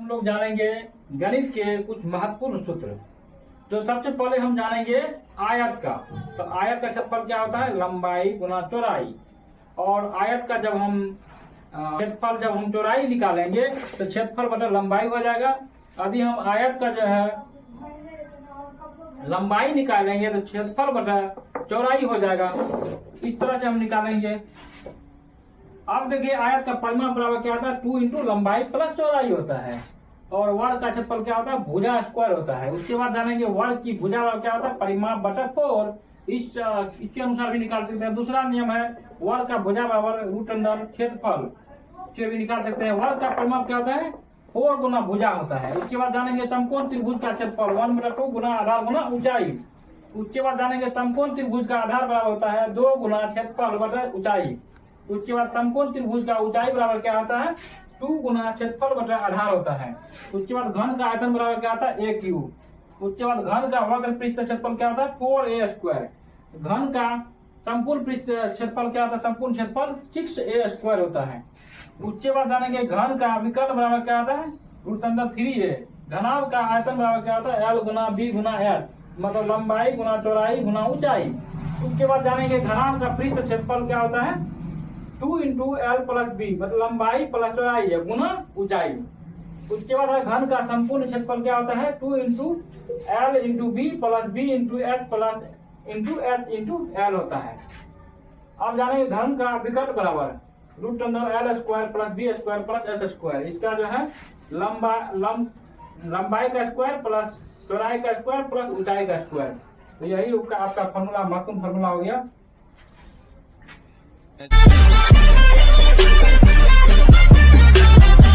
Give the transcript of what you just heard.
हम लोग जानेंगे गणित के कुछ महत्वपूर्ण सूत्र। तो सबसे पहले हम जानेंगे आयत का। तो आयत का क्षेत्रफल क्या होता है? लंबाई गुना चौड़ाई। और आयत का जब हम क्षेत्रफल जब हम चौड़ाई निकालेंगे तो क्षेत्रफल बटा लंबाई हो जाएगा। यदि हम आयत का जो है लंबाई निकालेंगे तो क्षेत्रफल बटा चौड़ाई हो जाएगा। इस तरह से हम निकालेंगे। अब देखिए आयत का परिमाप बराबर क्या होता है? 2 इंटू लंबाई प्लस चौड़ाई होता है। और वर्ग का क्षेत्रफल क्या होता है? भुजा स्क्वायर होता है। उसके बाद जानेंगे वर्ग की भुजा क्या होता है? परिमाप बटा 4। इसके अनुसार भी निकाल सकते हैं। दूसरा नियम है वर्ग का भुजा बराबर रूट अंडर क्षेत्रफल, इससे भी निकाल सकते हैं। वर्ग का परिमाप क्या होता है? 4 गुना भुजा होता है। उसके बाद जानेंगे समकोण त्रिभुज का क्षेत्रफल 1/2 गुना आधार गुना ऊंचाई। उसके बाद जानेंगे समकोण त्रिभुज का आधार बराबर होता है 2 गुना क्षेत्रफल बटा ऊंचाई। उसके बाद समकोण त्रिभुज का ऊंचाई बराबर क्या होता है? 2 गुना क्षेत्रफल बटा आधार होता है। उसके बाद घन का आयतन बराबर क्या होता है? a cube. उसके बाद घन का वक्र पृष्ठ क्षेत्रफल क्या होता है? 4a square. घन का संपूर्ण पृष्ठ क्षेत्रफल क्या होता है? संपूर्ण क्षेत्रफल 6a स्क्वायर होता है। उसके बाद जानेंगे घन का विकर्ण बराबर क्या होता है? Root under 3a। घनाभ का आयतन बराबर क्या होता है? l गुना b गुना l, मतलब लंबाई गुना चौड़ाई गुना ऊंचाई। उसके बाद जानेंगे घनाभ का पृष्ठ क्षेत्रफल क्या होता है? 2 इंटू एल प्लस बी, मतलब लंबाई प्लस चौड़ाई है गुना ऊंचाई। उसके बाद घन का संपूर्ण क्षेत्रफल क्या होता है? 2 into L into B plus B into H plus into H into L होता है। अब जानेंगे घन का विकर्ण बराबर root under L square plus B square plus H square. इसका जो है लंबाई का स्क्वायर प्लस चौड़ाई का स्क्वायर प्लस ऊंचाई का स्क्वायर। तो यही आपका फॉर्मूला महत्वपूर्ण फॉर्मूला हो गया।